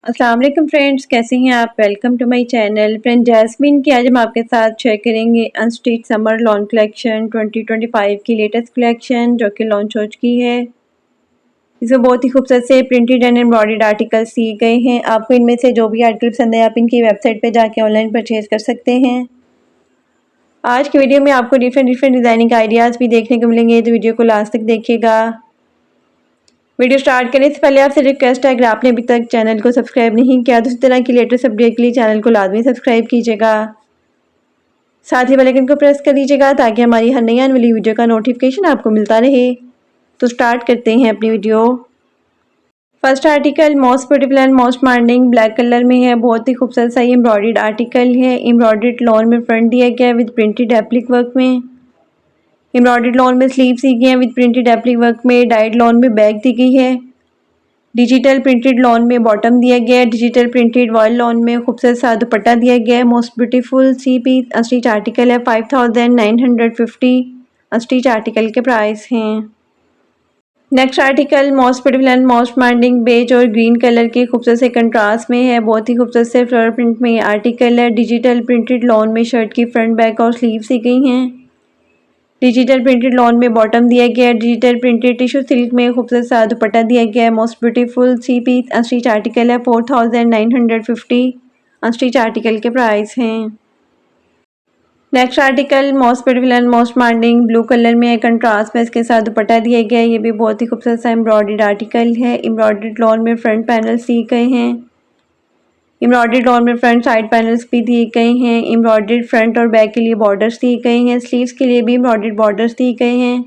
अस्सलाम वालेकुम फ्रेंड्स, कैसे हैं आप। Welcome to my channel. Friend Jasmine की आज हम आपके साथ शेयर करेंगे अनस्टिच समर लॉन कलेक्शन 2025 की लेटेस्ट कलेक्शन जो कि लॉन्च हो चुकी है। इसमें बहुत ही खूबसूरत से प्रिंटेड एंड एम्ब्रॉयडर्ड आर्टिकल्स दिए गए हैं। आपको इनमें से जो भी आर्टिकल पसंद है आप इनकी वेबसाइट पर जाके ऑनलाइन परचेज कर सकते हैं। आज की वीडियो में आपको डिफरेंट डिज़ाइनिंग आइडियाज़ भी देखने को मिलेंगे, तो वीडियो को लास्ट तक देखिएगा। वीडियो स्टार्ट करने से पहले आपसे रिक्वेस्ट है, अगर आपने अभी तक चैनल को सब्सक्राइब नहीं किया तो इस तरह की लेटेस्ट अपडेट के लिए चैनल को लाजमी सब्सक्राइब कीजिएगा। साथ ही बेल आइकन को प्रेस कर दीजिएगा ताकि हमारी हर नई आने वाली वीडियो का नोटिफिकेशन आपको मिलता रहे। तो स्टार्ट करते हैं अपनी video. First article most beautiful and most demanding black colour में है। बहुत ही खूबसूरत सा ये एम्ब्रॉयडर्ड आर्टिकल है। एम्ब्रॉयडर्ड लॉन में फ्रंट दिया गया है विद प्रिंटेड एप्लिक वर्क में। एम्ब्रॉयडर्ड लॉन में स्लीव्स दी गई हैं विद प्रिंटेड एप्लिक वर्क में। डाइड लॉन में बैक दी गई है। डिजिटल प्रिंटेड लॉन में बॉटम दिया गया है। डिजिटल प्रिंटेड वॉयल लॉन में खूबसूरत सा दुपट्टा दिया गया है। मोस्ट ब्यूटीफुल सी पीस अस्टिच आर्टिकल है। 5950 अस्टिच आर्टिकल के प्राइस हैं। Next article most beautiful and most demanding beige और ग्रीन कलर के खूबसूरत से कंट्रास्ट में है। बहुत ही खूबसूरत से फ्लोरल प्रिंट में ये आर्टिकल है। डिजिटल प्रिंटेड लॉन में शर्ट की फ्रंट बैक और स्लीव्स दी गई हैं। डिजिटल प्रिंटेड लॉन में बॉटम दिया गया है। डिजिटल प्रिंटेड टिश्यू सिल्क में खूबसूरत सा दुपट्टा दिया गया है। मोस्ट ब्यूटीफुल सी पीस अनस्टिच आर्टिकल है। 4950 अनस्टिच आर्टिकल के प्राइस हैं। Next article most beautiful and most demanding blue colour में है। कंट्रास्ट में इसके साथ दुपट्टा दिया गया है। ये भी बहुत ही खूबसूरत सा एम्ब्रॉयडर्ड आर्टिकल है। एम्ब्रॉयडर्ड लॉन में फ्रंट पैनल्स दिए गए हैं। एम्ब्रॉयडर्ड लॉन में फ्रंट साइड पैनल्स भी दिए गए हैं। एम्ब्रॉयडर्ड फ्रंट और बैक के लिए बॉर्डर्स दिए गए हैं। स्लीव्स के लिए भी एम्ब्रॉयडर्ड बॉर्डर्स दिए गए हैं।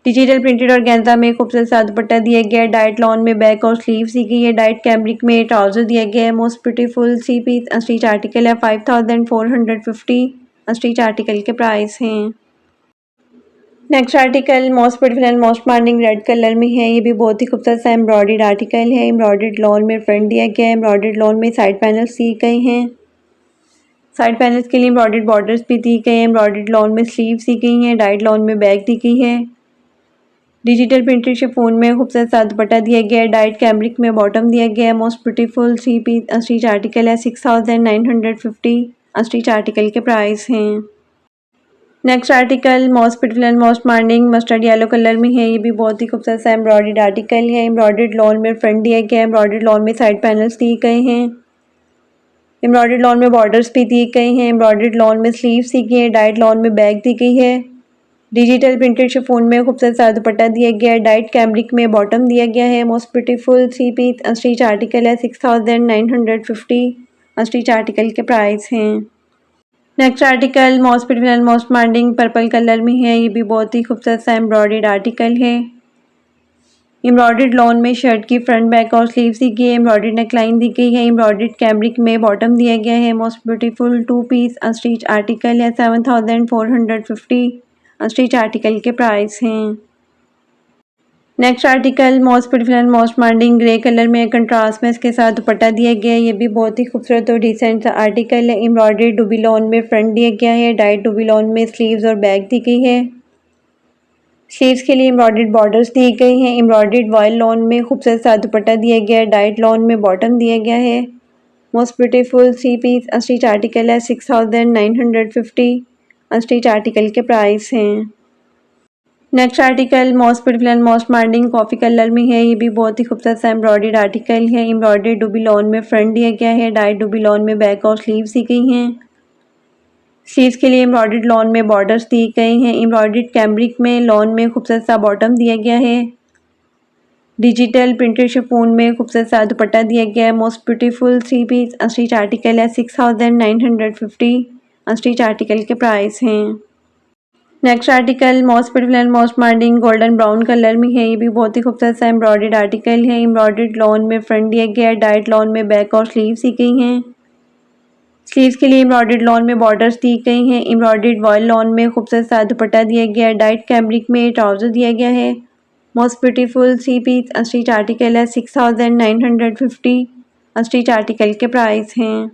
डिजिटल प्रिंटेड और गेंजा में खूबसूरत सा दुपट्टा दिया गया है। डाइट लॉन में बैक और स्लीव्स दी गई है। डाइट कैमरिक में ट्राउजर दिया गया है। मोस्ट ब्यूटीफुल सी पीस अनस्टिच आर्टिकल है। 5450 अनस्टिच आर्टिकल के प्राइस हैं। Next article most beautiful and most demanding red colour में है। ये भी बहुत ही खूबसूरत सा एम्ब्रॉयडर्ड आर्टिकल है। एम्ब्रॉयडर्ड लॉन में फ्रंट दिया गया है। एम्ब्रॉयडर्ड लॉन में साइड पैनल्स दिए गए हैं। साइड पैनल्स के लिए एम्ब्रॉयडर्ड बॉर्डर्स भी दी गए हैं। एम्ब्रॉयडर्ड लॉन में स्लीव्स दी गई हैं। डाइट लॉन में बैक दी गई है। डिजिटल प्रिंटेड शिफॉन में खूबसूरत सा दुपट्टा दिया गया है। डाइट कैमरिक में बॉटम दिया गया है। Most beautiful three piece unstitch article है। 6950 अनस्टिच आर्टिकल के प्राइस हैं। Next article most beautiful and most demanding mustard yellow colour में है। ये भी बहुत ही खूबसूरत सा एम्ब्रॉयडर्ड आर्टिकल है। एम्ब्रॉयडर्ड लॉन में फ्रंट दिया गया है। एम्ब्रॉयडर्ड लॉन में साइड पैनल्स दिए गए हैं। एम्ब्रॉयडर्ड लॉन में बॉर्डर्स भी दिए गए हैं। एम्ब्रॉयडर्ड लॉन में स्लीव्स दी गई है। डाइट लॉन में बैक दी गई है। डिजिटल प्रिंटेड शिफॉन में खूबसूरत सा दुपट्टा दिया गया है। डाइट कैमरिक में बॉटम दिया गया है। Most beautiful three piece unstitch article है। 6950 अनस्टिच आर्टिकल के प्राइस हैं। Next article most beautiful and most demanding purple colour में है। ये भी बहुत ही खूबसूरत सा एम्ब्रॉयडर्ड आर्टिकल है। एम्ब्रॉयडर्ड लॉन में शर्ट की फ्रंट बैक और स्लीव्स दी गई है। एम्ब्रॉयडर्ड नेकलाइन दी गई है। एम्ब्रॉयडर्ड कैमरिक में बॉटम दिया गया है। Most beautiful two piece unstitch article है। 7450 अनस्टिच आर्टिकल के प्राइस हैं। Next article most beautiful and most demanding grey colour में कंट्रास्ट में इसके साथ दुपट्टा दिया गया है। ये भी बहुत ही खूबसूरत और डिसेंट सा आर्टिकल है। एम्ब्रॉयडर्ड डुबी लॉन में फ्रंट दिया गया है। डाइट डुबी लॉन में स्लीव्स और बैक दी गई है। स्लीव्स के लिए एम्ब्रॉयडर्ड बॉर्डर्स दिए गए हैं। एम्ब्रॉयडर्ड वॉयल लॉन में खूबसूरत सा दुपट्टा दिया गया है। डाइट लॉन में बॉटम दिया गया है। Most beautiful three piece unstitch article है। 6950 अनस्टिच आर्टिकल के प्राइस हैं। Next article most beautiful and most demanding coffee colour में है। ये भी बहुत ही खूबसूरत सा एम्ब्रॉयडर्ड आर्टिकल है। एम्ब्रॉयडर्ड डुबी लॉन में फ्रंट दिया गया है। डाइट डुबी लॉन में बैक और स्लीव्स दी गई हैं। स्लीव्स के लिए एम्ब्रॉयडर्ड लॉन में बॉर्डर्स दिए गए हैं। एम्ब्रॉयडर्ड कैमरिक में लॉन में खूबसूरत सा बॉटम दिया गया है। डिजिटल प्रिंटेड शिफॉन में खूबसूरत सा दुपट्टा दिया गया है। Most beautiful three piece unstitch article है। 6950 अनस्टिच आर्टिकल के प्राइस हैं। Next article most beautiful and most demanding golden brown colour में है। ये भी बहुत ही खूबसूरत सा एम्ब्रॉयडर्ड आर्टिकल है। एम्ब्रॉयडर्ड लॉन में फ्रंट दिया गया है। डाइट लॉन में बैक और स्लीव्स दी गई हैं। स्लीव्स के लिए एम्ब्रॉयडर्ड लॉन में बॉर्डर्स दी गई हैं। एम्ब्रॉयडर्ड वॉयल लॉन में खूबसूरत सा दुपट्टा दिया गया है। डाइट कैमरिक में ट्राउजर दिया गया है। Most beautiful three piece unstitch article है। 6950 अनस्टिच आर्टिकल के प्राइस हैं।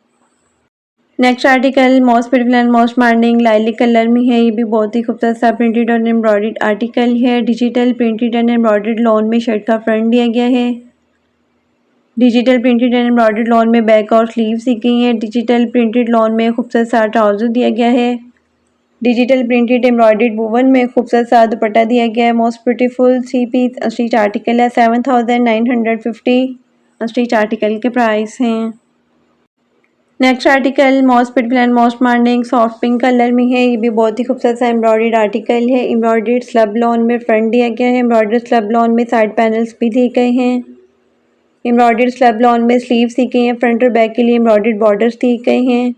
Next article most beautiful and most demanding lilac colour में है। ये भी बहुत ही खूबसूरत सा प्रिंटेड और एम्ब्रॉयडर्ड आर्टिकल है। Digital printed and embroidered lawn में शर्ट का फ्रंट दिया गया है। Digital printed and embroidered lawn में बैक और स्लीव्स दी गई हैं। डिजिटल प्रिंटेड लॉन में खूबसूरत सा ट्राउजर दिया गया है। डिजिटल प्रिंटेड एम्ब्रॉयडर्ड वुवन में खूबसूरत सा दुपट्टा दिया गया है। Most beautiful 3 piece stitch article है। 7950 स्टिच आर्टिकल के प्राइस हैं। Next article most beautiful and most demanding soft pink colour में है। ये भी बहुत ही खूबसूरत सा एम्ब्रॉयडर्ड आर्टिकल है। एम्ब्रॉयडर्ड स्लब लॉन में फ्रंट दिया गया है। एम्ब्रॉयडर्ड स्लब लॉन में साइड पैनल्स भी दिए गए हैं। एम्ब्रॉयडर्ड स्लब लॉन में स्लीव्स दी गई हैं। फ्रंट और बैक के लिए एम्ब्रॉयडर्ड बॉर्डर्स दिए गए हैं।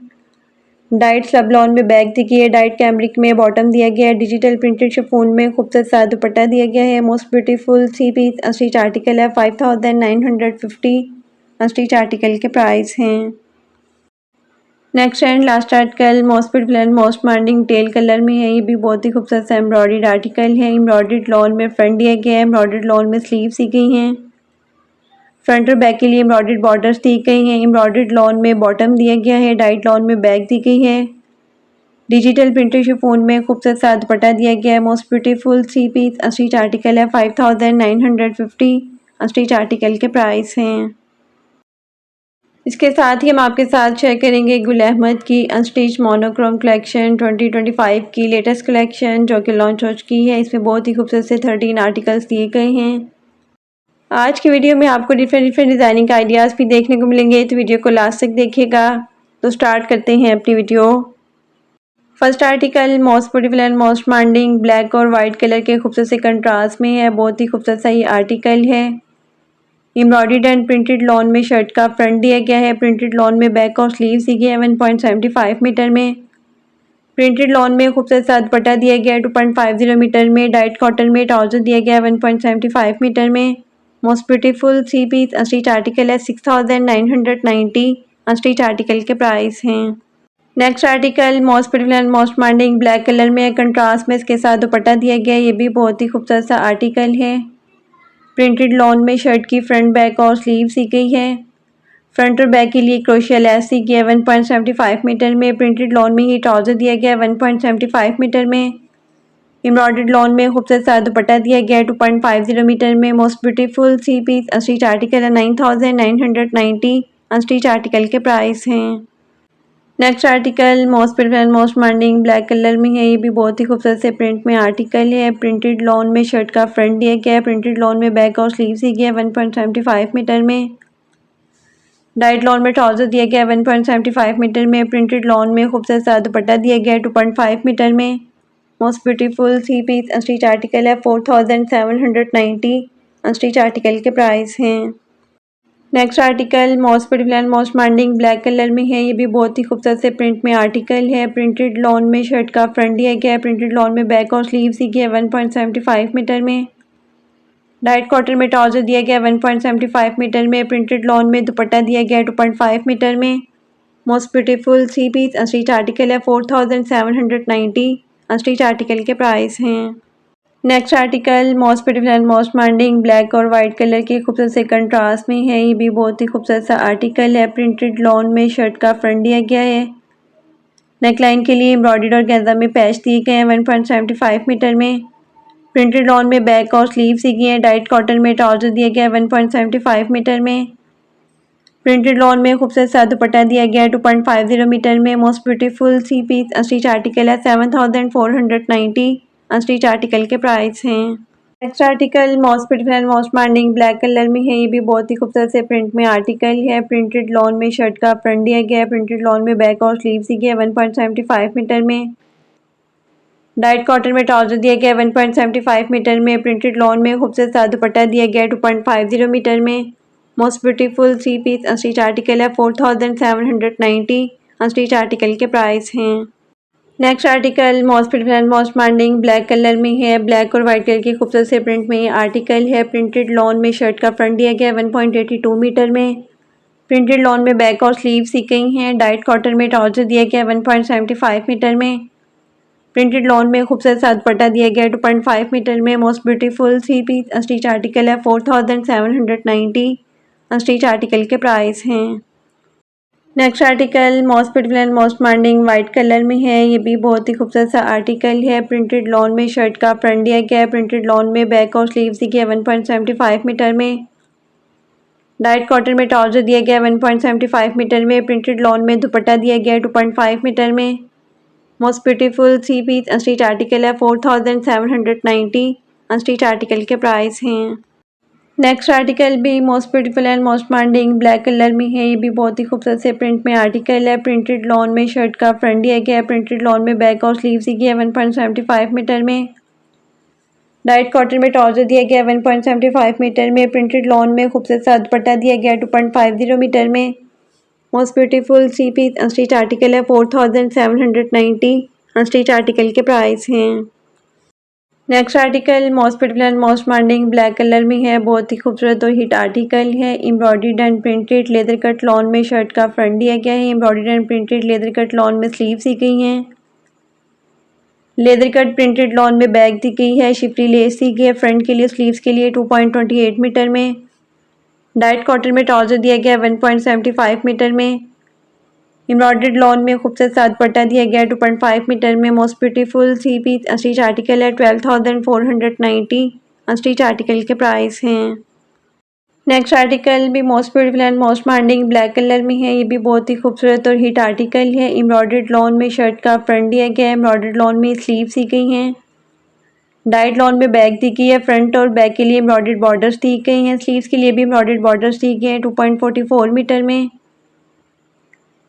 डाइट स्लब लॉन में बैक दी गई है। डाइट कैमरिक में बॉटम दिया गया है। डिजिटल प्रिंटेड शिफॉन में खूबसूरत सा दुपट्टा दिया गया है। Most beautiful 3 piece stitch article है। 5950 स्टिच आर्टिकल के प्राइस हैं। Next and last article most beautiful and most demanding teal colour में है। ये भी बहुत ही खूबसूरत सा एम्ब्रॉयडर्ड आर्टिकल है। एम्ब्रॉयडर्ड लॉन में फ्रंट दिया गया है। एम्ब्रॉयडर्ड लॉन में स्लीव्स दी गई हैं। फ्रंट और बैक के लिए एम्ब्रॉयडर्ड बॉर्डर्स दी गई हैं। एम्ब्रॉयडर्ड लॉन में बॉटम दिया गया है। डाइट लॉन में बैक दी गई है। डिजिटल प्रिंटेड शिफॉन में खूबसूरत सा दुपट्टा दिया गया है। Most beautiful 3 piece stitch article है। 5950 स्टिच आर्टिकल के प्राइस हैं। इसके साथ ही हम आपके साथ शेयर करेंगे गुल अहमद की अनस्टिच मोनोक्रोम कलेक्शन 2025 की लेटेस्ट कलेक्शन जो कि लॉन्च हो चुकी है। इसमें बहुत ही खूबसूरत से 13 आर्टिकल्स दिए गए हैं। आज की वीडियो में आपको डिफरेंट डिज़ाइनिंग आइडियाज़ भी देखने को मिलेंगे, तो वीडियो को लास्ट तक देखिएगा। तो स्टार्ट करते हैं अपनी video. First article most beautiful and most demanding black और वाइट कलर के खूबसूरत से कंट्रास्ट में है। बहुत ही खूबसूरत सा ये आर्टिकल है। एम्ब्रॉयडर्ड एंड प्रिंटेड लॉन में शर्ट का फ्रंट दिया गया है। प्रिंटेड लॉन में बैक और स्लीव्स दी गई है 1.75 मीटर में। प्रिंटेड लॉन में खूबसूरत सा दुपट्टा दिया गया है 2.50 मीटर में। डाइट कॉटन में ट्राउजर दिया गया है 1.75 मीटर में। Most beautiful 3 piece stitch article है। 6990 स्टिच आर्टिकल के प्राइस हैं। Next article most beautiful and most demanding black colour में कंट्रास्ट में इसके साथ दुपट्टा दिया गया है। ये भी बहुत ही खूबसूरत सा आर्टिकल है। प्रिंटेड लॉन में शर्ट की फ्रंट बैक और स्लीव सी गई है। फ्रंट और बैक के लिए क्रोशिया लेस दी गई है 1.75 मीटर में। प्रिंटेड लॉन में ही ट्राउजर दिया गया है 1.75 मीटर में। एम्ब्रॉयडर्ड लॉन में खूबसूरत सा दुपट्टा दिया गया है 2.50 मीटर में। Most beautiful 3 piece stitch article है। 9990 स्टिच आर्टिकल के प्राइस हैं। Next article most beautiful and most demanding black colour में है। ये भी बहुत ही खूबसूरत से प्रिंट में आर्टिकल है। प्रिंटेड लॉन में शर्ट का फ्रंट दिया गया है। प्रिंटेड लॉन में बैक और स्लीव्स दी गया है 1.75 मीटर में। डाइट लॉन में ट्राउजर दिया गया है 1.75 मीटर में। प्रिंटेड लॉन में खूबसूरत सा दुपट्टा दिया गया है 2.5 मीटर में। Most beautiful 3 piece stitch article है। 4790 स्टिच आर्टिकल के प्राइस हैं। Next article most beautiful and most demanding black colour में है। ये भी बहुत ही खूबसूरत से प्रिंट में आर्टिकल है। प्रिंटेड लॉन में शर्ट का फ्रंट दिया गया है। प्रिंटेड लॉन में बैक और स्लीव्स दी गई है 1.75 मीटर में। डाइट कॉटन में ट्राउजर दिया गया है 1.75 मीटर में। प्रिंटेड लॉन में दुपट्टा दिया गया है 2.5 मीटर में। Most beautiful 3 piece stitch article है। 4790 स्टिच आर्टिकल के प्राइस हैं। Next article most beautiful and most demanding black और वाइट कलर के खूबसूरत से कंट्रास्ट में है। ये भी बहुत ही खूबसूरत सा आर्टिकल है। प्रिंटेड लॉन में शर्ट का फ्रंट दिया गया है। नेकलाइन के लिए एम्ब्रॉयडर्ड और गेंजा में पैच दिए गए हैं 1.75 मीटर में। प्रिंटेड लॉन में बैक और स्लीव्स दी गई हैं। डाइट कॉटन में ट्राउजर दिया गया है 1.75 मीटर में। प्रिंटेड लॉन में खूबसूरत सा दुपट्टा दिया गया है 2.50 मीटर में। Most beautiful 3 piece stitch article है। 7490 स्टिच आर्टिकल के प्राइस हैं। Next article most beautiful and most demanding black colour में है। ये भी बहुत ही खूबसूरत से प्रिंट में आर्टिकल है। प्रिंटेड लॉन में शर्ट का फ्रंट दिया गया है। प्रिंटेड लॉन में बैक और स्लीव्स दी गई है 1.75 मीटर में। डाइट कॉटन में ट्राउजर दिया गया है 1.75 मीटर में। प्रिंटेड लॉन में खूबसूरत सा दुपट्टा दिया गया है 2.50 मीटर में। Most beautiful 3 piece stitch article है। 4790 स्टिच आर्टिकल के प्राइस हैं। Next article most beautiful and most demanding black colour में है। ब्लैक और वाइट कलर की खूबसूरत से प्रिंट में ये आर्टिकल है। प्रिंटेड लॉन में शर्ट का फ्रंट दिया गया है 1.82 मीटर में। प्रिंटेड लॉन में बैक और स्लीव्स दी गई हैं। डाइट कॉटन में ट्राउजर दिया गया है 1.75 मीटर में। प्रिंटेड लॉन में खूबसूरत सा दुपट्टा दिया गया है 2.5 मीटर में। Most beautiful 3 piece stitch article है। 4790 स्टिच आर्टिकल के प्राइस हैं। Next article most beautiful and most demanding white colour में है। ये भी बहुत ही खूबसूरत सा आर्टिकल है। प्रिंटेड लॉन में शर्ट का फ्रंट दिया गया है। प्रिंटेड लॉन में बैक और स्लीव्स दी गई है 1.75 मीटर में। डाइट कॉटन में ट्राउजर दिया गया 1.75 मीटर में, प्रिंटेड लॉन में दुपट्टा दिया गया 2.5 मीटर में। Most beautiful 3 piece unstitch article है 4790। अनस्टिच आर्टिकल के प्राइस हैं। नेक्स्ट आर्टिकल भी most beautiful and most demanding black colour में है। ये भी बहुत ही खूबसूरत से प्रिंट में आर्टिकल है। प्रिंटेड लॉन में शर्ट का फ्रंट दिया गया है, प्रिंटेड लॉन में बैक और स्लीव दी गई है 1.75 मीटर में। डाइट कॉटन में ट्राउजर दिया गया 1.75 मीटर में, प्रिंटेड लॉन में खूबसूरत सा दुपट्टा दिया गया 2.50 मीटर में। Most beautiful 3 piece unstitch article है 4790। अनस्टिच आर्टिकल के प्राइस हैं। Next article most beautiful and most demanding black colour में है। बहुत ही खूबसूरत और हिट आर्टिकल है। Embroidered and printed leather cut lawn में शर्ट का फ्रंट दिया गया है। Embroidered and printed leather cut lawn में स्लीव दी गई हैं। लेदर कट प्रिंटेड लॉन में बैग दी गई है, शिफरी लेस दी गई है फ्रंट के लिए, स्लीव्स के लिए 2.28 मीटर में। डाइट कॉटन में ट्राउजर दिया गया 1.75 मीटर में। एम्ब्रॉयडर्ड लॉन में खूबसूरत सा दुपट्टा दिया गया 2.5 मीटर में। Most beautiful 3 piece unstitch article है 12,490। अनस्टिच आर्टिकल के प्राइस हैं। नेक्स्ट आर्टिकल भी most beautiful and most demanding black colour में है। ये भी बहुत ही खूबसूरत और हिट आर्टिकल है। एम्ब्रॉयडर्ड लॉन में शर्ट का फ्रंट दिया गया है, एम्ब्रॉयडर्ड लॉन में स्लीव्स दी गई हैं। डाइट लॉन में बैक दी गई है, फ्रंट और बैक के लिए एम्ब्रॉयडर्ड बॉर्डर्स दी गई हैं, स्लीव्स के लिए भी एम्ब्रॉयडर्ड बॉर्डर्स दी गए हैं 2.44 मीटर में।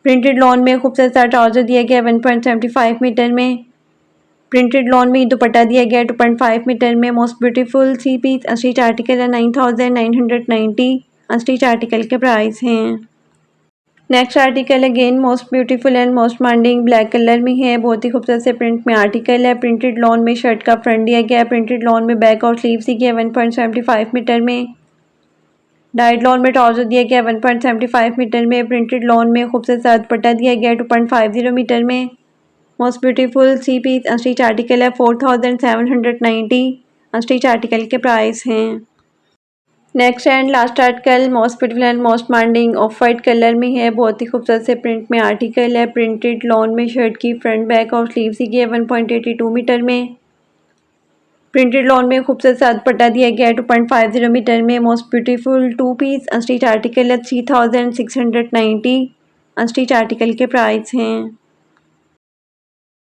प्रिंटेड लॉन में खूबसूरत सा ट्राउजर दिया गया 1.75 मीटर में। प्रिंटेड लॉन में दुपट्टा दिया गया 2.5 मीटर में। Most beautiful 3 piece unstitch article है 9,990। अनस्टिच आर्टिकल के प्राइस हैं। Next article again most beautiful and most demanding black colour में है। बहुत ही खूबसूरत से प्रिंट में आर्टिकल है। प्रिंटेड लॉन में शर्ट का फ्रंट दिया गया है, प्रिंटेड लॉन में बैक और स्लीव्स दी गई है 1.75 मीटर में। डाइट लॉन में ट्राउजर दिया गया 1.75 मीटर में। प्रिंटेड लॉन में खूबसूरत सा दुपट्टा दिया गया 2.50 मीटर में। Most beautiful 3 piece unstitch article है 4790। अनस्टिच आर्टिकल के प्राइस हैं। Next and last article most beautiful and most demanding off white colour में है। बहुत ही खूबसूरत से प्रिंट में आर्टिकल है। प्रिंटेड लॉन में शर्ट की फ्रंट बैक और स्लीव दी गई है 1.82 मीटर में। प्रिंटेड लॉन में खूबसूरत सा दुपट्टा दिया गया है 2.50 मीटर में। Most beautiful 2 piece unstitch article है 3690। अनस्टिच आर्टिकल के प्राइस हैं।